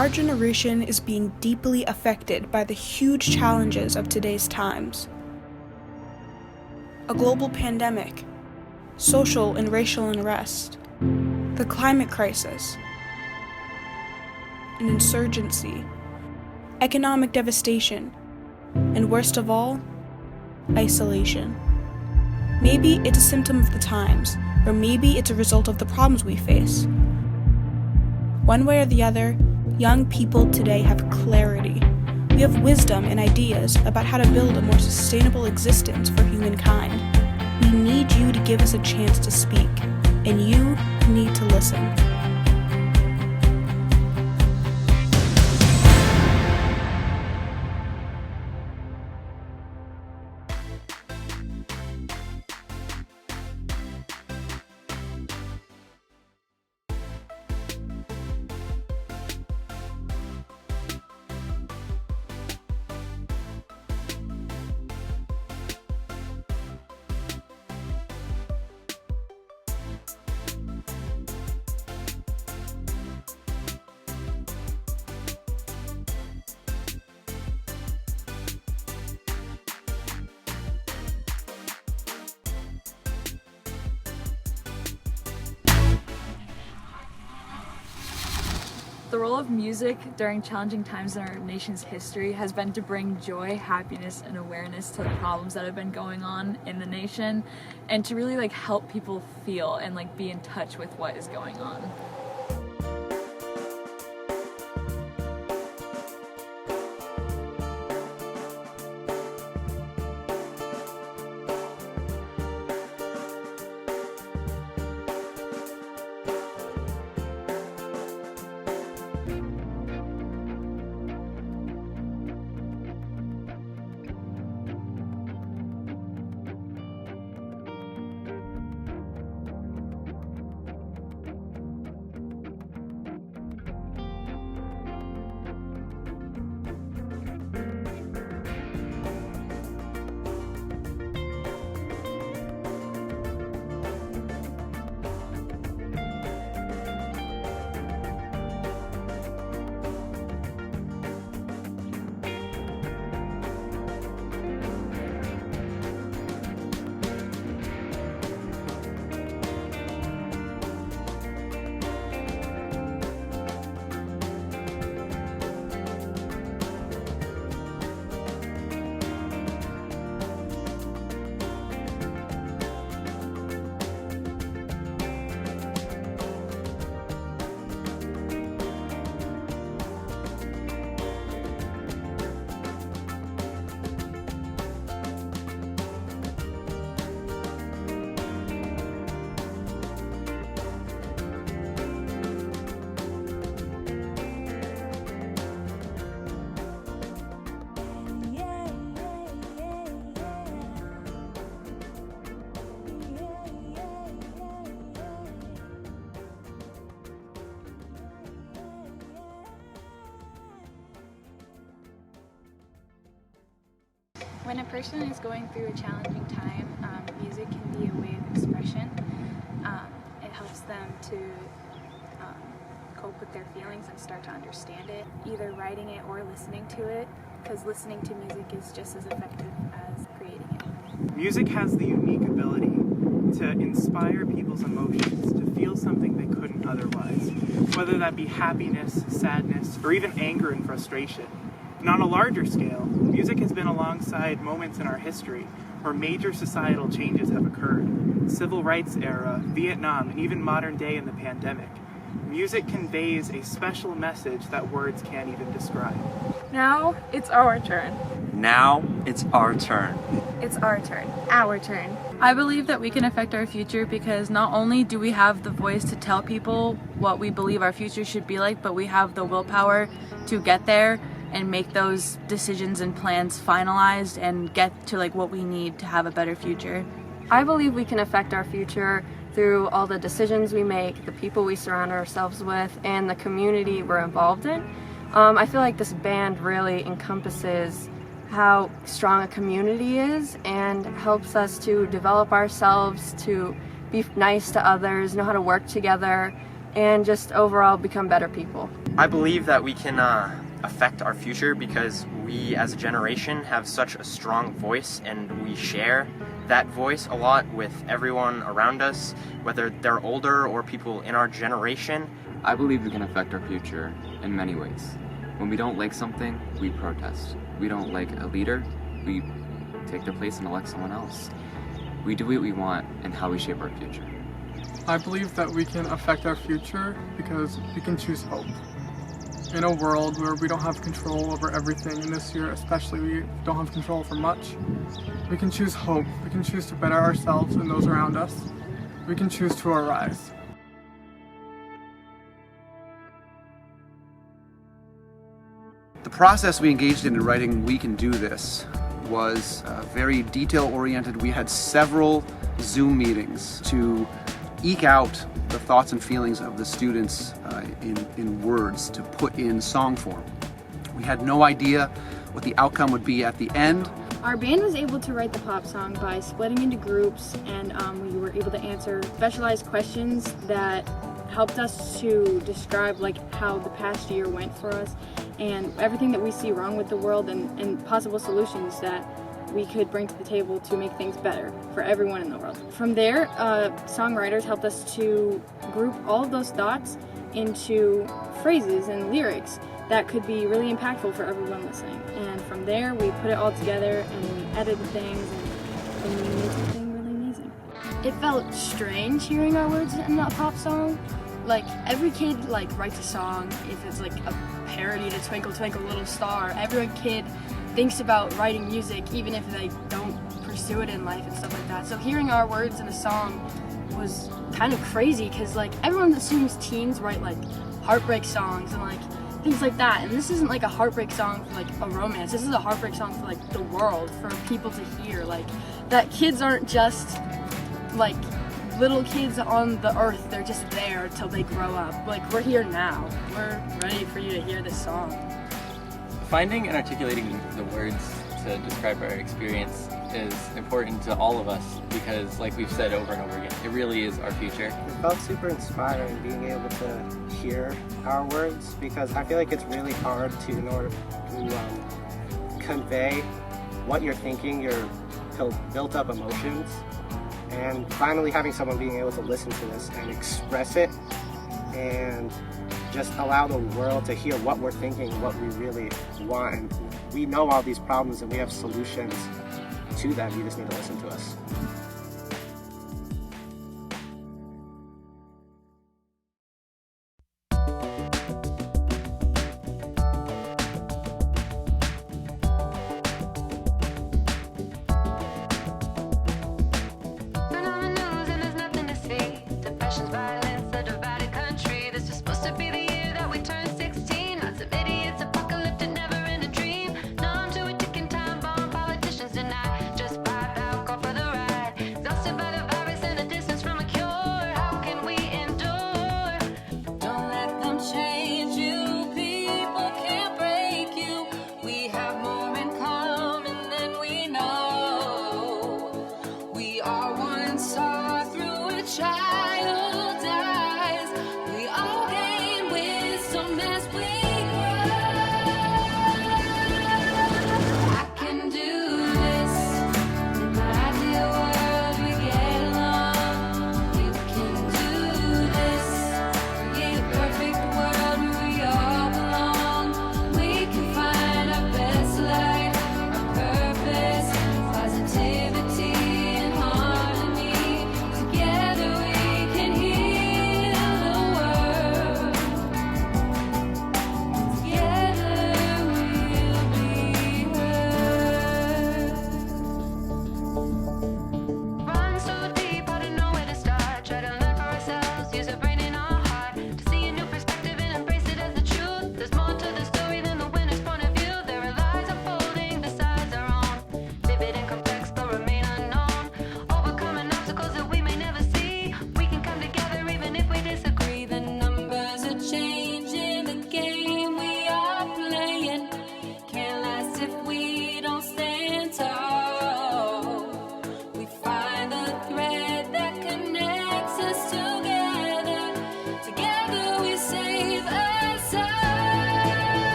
Our generation is being deeply affected by the huge challenges of today's times. A global pandemic, social and racial unrest, the climate crisis, an insurgency, economic devastation, and worst of all, isolation. Maybe it's a symptom of the times, or maybe it's a result of the problems we face. One way or the other, young people today have clarity. We have wisdom and ideas about how to build a more sustainable existence for humankind. We need you to give us a chance to speak, and you need to listen. The role of music during challenging times in our nation's history has been to bring joy, happiness, and awareness to the problems that have been going on in the nation, and to really help people feel and be in touch with what is going on. When a person is going through a challenging time, music can be a way of expression. It helps them to cope with their feelings and start to understand it, either writing it or listening to it, because listening to music is just as effective as creating it. Music has the unique ability to inspire people's emotions, to feel something they couldn't otherwise, whether that be happiness, sadness, or even anger and frustration. And on a larger scale, music has been alongside moments in our history where major societal changes have occurred. Civil rights era, Vietnam, and even modern day in the pandemic. Music conveys a special message that words can't even describe. Now it's our turn. Now it's our turn. It's our turn. Our turn. I believe that we can affect our future because not only do we have the voice to tell people what we believe our future should be like, but we have the willpower to get there and make those decisions and plans finalized and get to what we need to have a better future. I believe we can affect our future through all the decisions we make, the people we surround ourselves with, and the community we're involved in. I feel like this band really encompasses how strong a community is and helps us to develop ourselves, to be nice to others, know how to work together, and just overall become better people. I believe that we can affect our future because we as a generation have such a strong voice, and we share that voice a lot with everyone around us, whether they're older or people in our generation. I believe we can affect our future in many ways. When we don't like something, we protest. We don't like a leader, we take their place and elect someone else. We do what we want and how we shape our future. I believe that we can affect our future because we can choose hope. In a world where we don't have control over everything, and this year especially we don't have control over much, we can choose hope. We can choose to better ourselves and those around us. We can choose to arise. The process we engaged in writing We Can Do This was very detail-oriented. We had several Zoom meetings to eke out the thoughts and feelings of the students in words to put in song form. We had no idea what the outcome would be at the end. Our band was able to write the pop song by splitting into groups, and we were able to answer specialized questions that helped us to describe how the past year went for us and everything that we see wrong with the world and possible solutions that we could bring to the table to make things better for everyone in the world. From there, songwriters helped us to group all of those thoughts into phrases and lyrics that could be really impactful for everyone listening. And from there, we put it all together and we edited things and we made something really amazing. It felt strange hearing our words in a pop song. Every kid writes a song if it's a parody to Twinkle Twinkle Little Star. Every kid thinks about writing music even if they don't pursue it in life and stuff like that. So hearing our words in a song was kind of crazy because everyone assumes teens write heartbreak songs and things like that. And this isn't a heartbreak song for a romance. This is a heartbreak song for the world, for people to hear. That kids aren't just little kids on the earth, they're just there till they grow up. We're here now. We're ready for you to hear this song. Finding and articulating the words to describe our experience is important to all of us because, like we've said over and over again, it really is our future. It felt super inspiring being able to hear our words because I feel like it's really hard to, in order to convey what you're thinking, your built up emotions, and finally having someone being able to listen to this and express it and just allow the world to hear what we're thinking, what we really want. And we know all these problems and we have solutions to them. You just need to listen to us.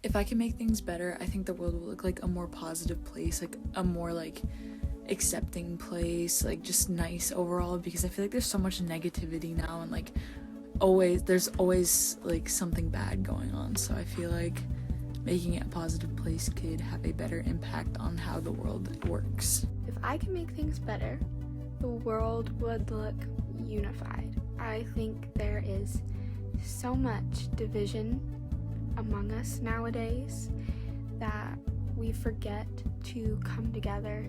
If I can make things better, I think the world will look like a more positive place, like a more like accepting place, like just nice overall, because I feel like there's so much negativity now, and like there's always like something bad going on. So I feel like making it a positive place could have a better impact on how the world works. If I can make things better, the world would look unified. I think there is so much division among us nowadays that we forget to come together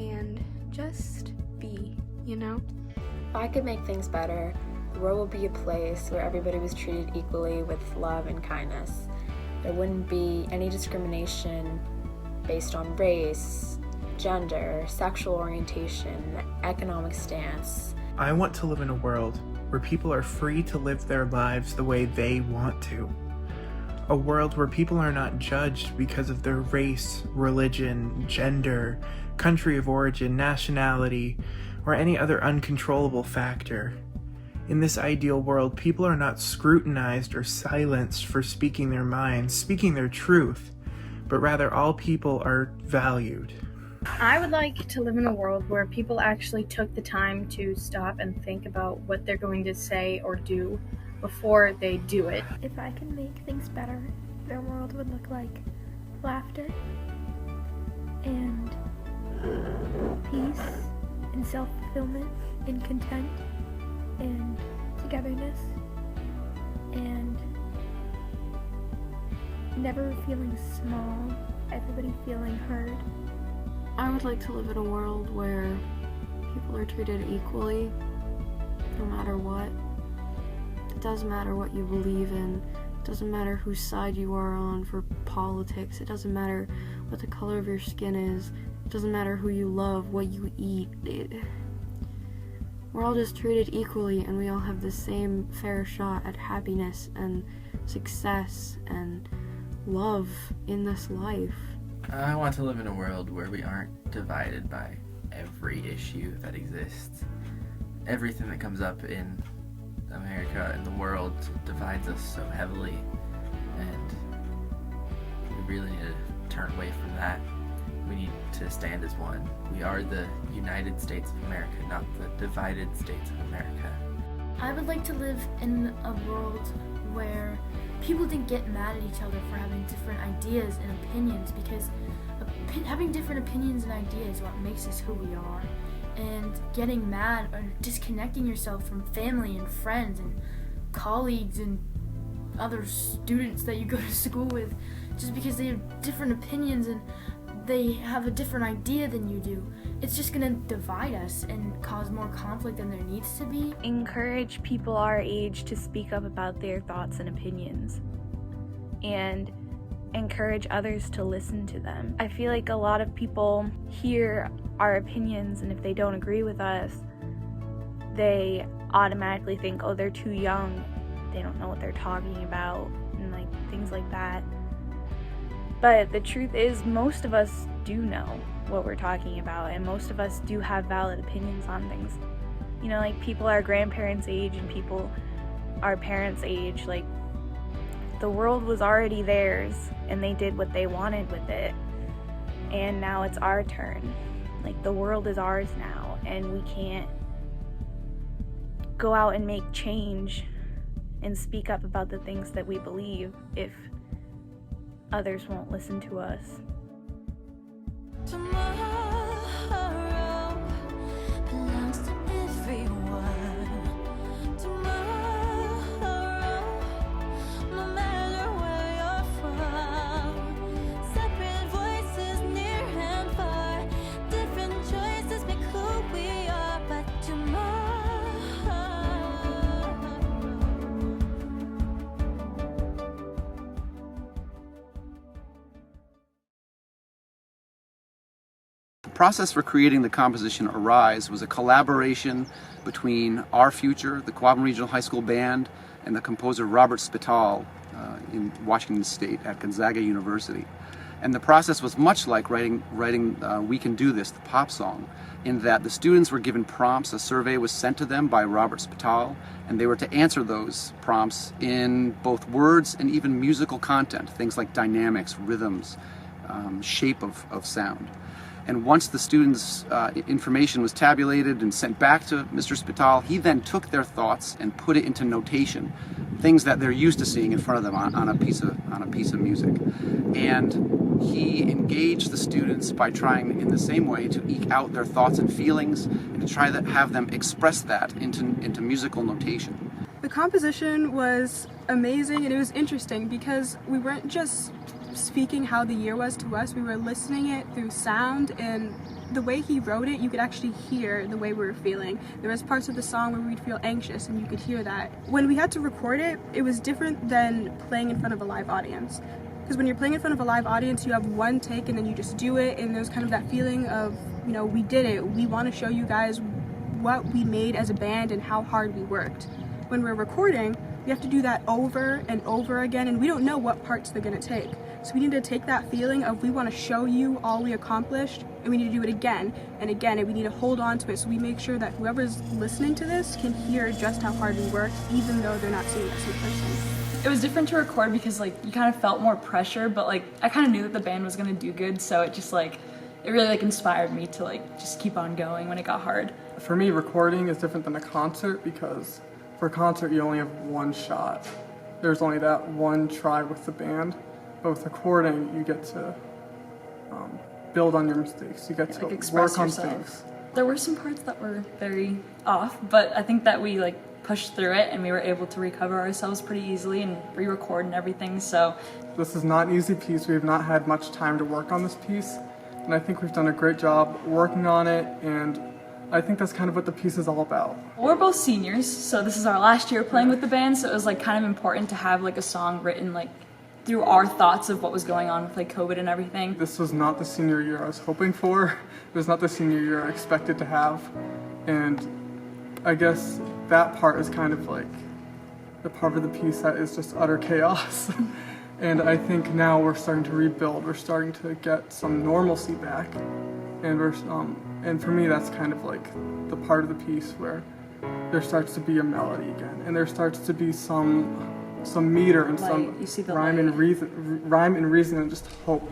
and just be, you know? If I could make things better, the world would be a place where everybody was treated equally with love and kindness. There wouldn't be any discrimination based on race, gender, sexual orientation, economic stance. I want to live in a world where people are free to live their lives the way they want to. A world where people are not judged because of their race, religion, gender, country of origin, nationality, or any other uncontrollable factor. In this ideal world, people are not scrutinized or silenced for speaking their minds, speaking their truth, but rather all people are valued. I would like to live in a world where people actually took the time to stop and think about what they're going to say or do before they do it. If I can make things better, the world would look like laughter and peace and self-fulfillment and content and togetherness and never feeling small, everybody feeling heard. I would like to live in a world where people are treated equally, no matter what. It doesn't matter what you believe in. It doesn't matter whose side you are on for politics. It doesn't matter what the color of your skin is. It doesn't matter who you love, what you eat. We're all just treated equally, and we all have the same fair shot at happiness and success and love in this life. I want to live in a world where we aren't divided by every issue that exists. Everything that comes up in America and the world divides us so heavily, and we really need to turn away from that. We need to stand as one. We are the United States of America, not the divided States of America. I would like to live in a world where people didn't get mad at each other for having different ideas and opinions, because having different opinions and ideas is what makes us who we are. And getting mad or disconnecting yourself from family and friends and colleagues and other students that you go to school with just because they have different opinions and they have a different idea than you do, it's just gonna divide us and cause more conflict than there needs to be. Encourage people our age to speak up about their thoughts and opinions, and encourage others to listen to them. I feel like a lot of people hear our opinions, and if they don't agree with us, they automatically think, oh, they're too young, they don't know what they're talking about, and like things like that. But the truth is, most of us do know what we're talking about, and most of us do have valid opinions on things. You know, like people our grandparents' age and people our parents' age, like the world was already theirs and they did what they wanted with it, and now it's our turn. Like the world is ours now, and we can't go out and make change and speak up about the things that we believe if others won't listen to us. Tomorrow belongs to everyone. Tomorrow, no matter where you're from, separate voices near and far, different choices make who we are, but tomorrow. The process for creating the composition Arise was a collaboration between rFUTURE, the Quabbin Regional High School Band, and the composer Robert Spittal in Washington State at Gonzaga University. And the process was much like writing We Can Do This, the pop song, in that the students were given prompts. A survey was sent to them by Robert Spittal, and they were to answer those prompts in both words and even musical content, things like dynamics, rhythms, shape of sound. And once the students' information was tabulated and sent back to Mr. Spittal, he then took their thoughts and put it into notation, things that they're used to seeing in front of them on a piece of music. And he engaged the students by trying in the same way to eke out their thoughts and feelings and to try to have them express that into musical notation. The composition was amazing, and it was interesting because we weren't just speaking how the year was to us, we were listening it through sound, and the way he wrote it, you could actually hear the way we were feeling. There was parts of the song where we'd feel anxious, and you could hear that. When we had to record it, it was different than playing in front of a live audience. Because when you're playing in front of a live audience, you have one take and then you just do it, and there's kind of that feeling of, you know, we did it. We want to show you guys what we made as a band and how hard we worked. When we're recording, we have to do that over and over again, and we don't know what parts they're going to take. So we need to take that feeling of we want to show you all we accomplished, and we need to do it again and again, and we need to hold on to it so we make sure that whoever's listening to this can hear just how hard we worked, even though they're not seeing us in person. It was different to record because like you kind of felt more pressure, but like I kind of knew that the band was going to do good, so it just like it really like inspired me to like just keep on going when it got hard. For me, recording is different than a concert because for a concert you only have one shot. There's only that one try with the band, but with recording you get to build on your mistakes. You get to like work on yourself. things. There were some parts that were very off, but I think that we like pushed through it and we were able to recover ourselves pretty easily and re-record and everything. So this is not an easy piece. We've not had much time to work on this piece, and I think we've done a great job working on it, and I think that's kind of what the piece is all about. We're both seniors, so this is our last year playing with the band, so it was like kind of important to have like a song written like through our thoughts of what was going on with like COVID and everything. This was not the senior year I was hoping for. It was not the senior year I expected to have, and I guess that part is kind of like the part of the piece that is just utter chaos. And I think now we're starting to rebuild. We're starting to get some normalcy back, and and for me that's kind of like the part of the piece where there starts to be a melody again, and there starts to be some meter and some rhyme and reason and just hope.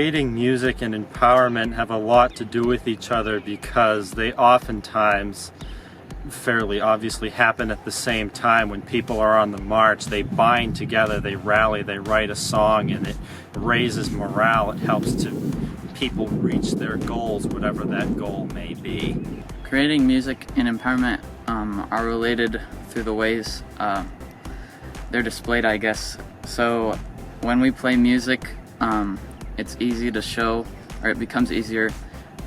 creating music and empowerment have a lot to do with each other because they oftentimes, fairly obviously, happen at the same time. When people are on the march, they bind together, they rally, they write a song, and it raises morale. It helps to people reach their goals, whatever that goal may be. Creating music and empowerment are related through the ways they're displayed, I guess. So when we play music, it's easy to show, or it becomes easier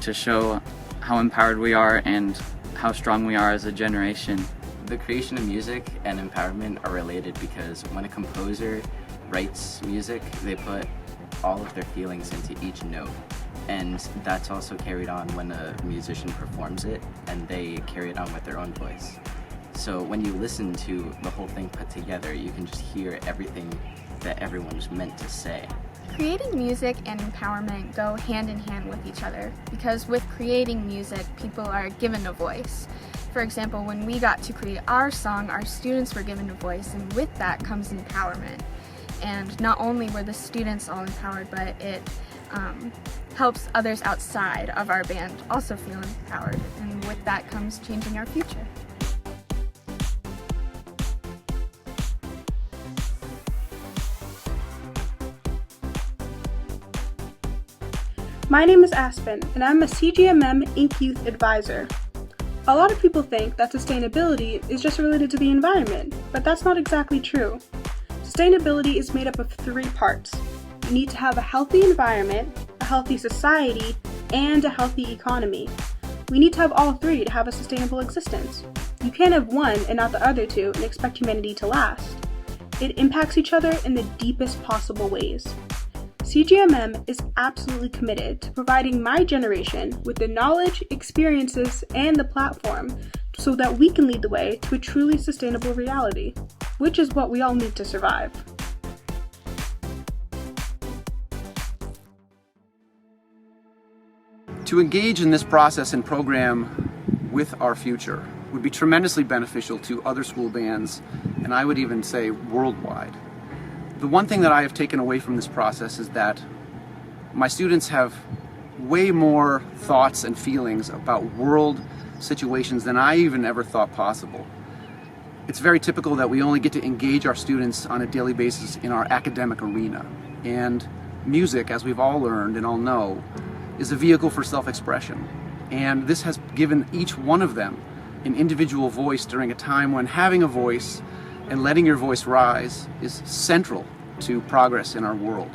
to show how empowered we are and how strong we are as a generation. The creation of music and empowerment are related because when a composer writes music, they put all of their feelings into each note. And that's also carried on when a musician performs it, and they carry it on with their own voice. So when you listen to the whole thing put together, you can just hear everything that everyone was meant to say. Creating music and empowerment go hand in hand with each other because with creating music, people are given a voice. For example, when we got to create our song, our students were given a voice, and with that comes empowerment. And not only were the students all empowered, but it helps others outside of our band also feel empowered, and with that comes changing our future. My name is Aspen, and I'm a CGMM Inc. Youth Advisor. A lot of people think that sustainability is just related to the environment, but that's not exactly true. Sustainability is made up of 3 parts. You need to have a healthy environment, a healthy society, and a healthy economy. We need to have all 3 to have a sustainable existence. You can't have one and not the other 2 and expect humanity to last. It impacts each other in the deepest possible ways. CGMM is absolutely committed to providing my generation with the knowledge, experiences, and the platform so that we can lead the way to a truly sustainable reality, which is what we all need to survive. To engage in this process and program with our future would be tremendously beneficial to other school bands, and I would even say worldwide. The one thing that I have taken away from this process is that my students have way more thoughts and feelings about world situations than I even ever thought possible. It's very typical that we only get to engage our students on a daily basis in our academic arena. And music, as we've all learned and all know, is a vehicle for self-expression. And this has given each one of them an individual voice during a time when having a voice and letting your voice rise is central to progress in our world.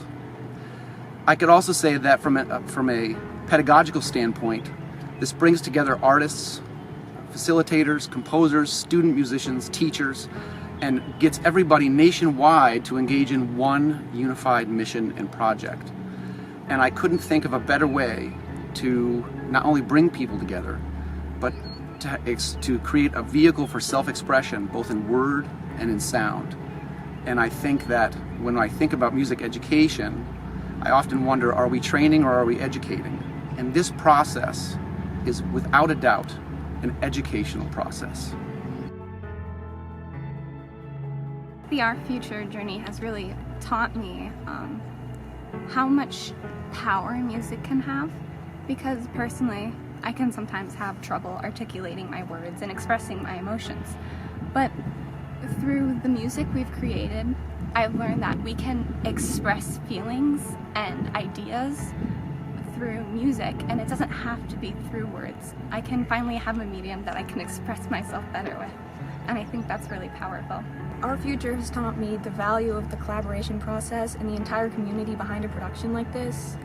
I could also say that from a pedagogical standpoint, this brings together artists, facilitators, composers, student musicians, teachers, and gets everybody nationwide to engage in one unified mission and project. And I couldn't think of a better way to not only bring people together, but to create a vehicle for self-expression, both in word and in sound. And I think that when I think about music education, I often wonder, are we training or are we educating? And this process is without a doubt an educational process. The rFUTURE journey has really taught me how much power music can have, because personally I can sometimes have trouble articulating my words and expressing my emotions. But through the music we've created, I've learned that we can express feelings and ideas through music, and it doesn't have to be through words. I can finally have a medium that I can express myself better with, and I think that's really powerful. rFUTURE has taught me the value of the collaboration process and the entire community behind a production like this.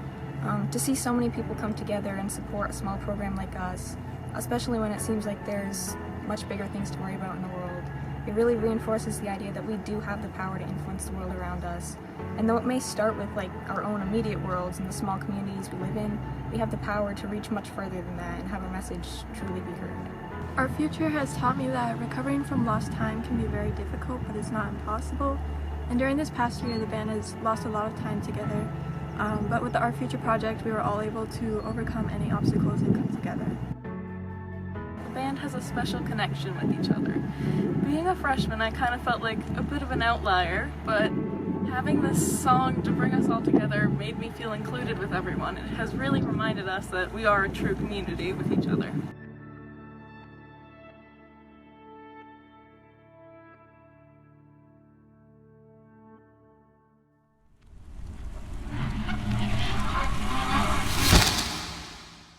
To see so many people come together and support a small program like us, especially when it seems like there's much bigger things to worry about in the world, it really reinforces the idea that we do have the power to influence the world around us. And though it may start with like our own immediate worlds and the small communities we live in, we have the power to reach much further than that and have our message truly be heard. rFUTURE has taught me that recovering from lost time can be very difficult, but it's not impossible. And during this past year, the band has lost a lot of time together. But with the rFUTURE project, we were all able to overcome any obstacles and come together. The band has a special connection with each other. Being a freshman, I kind of felt like a bit of an outlier, but Having this song to bring us all together made me feel included with everyone. It has really reminded us that we are a true community with each other.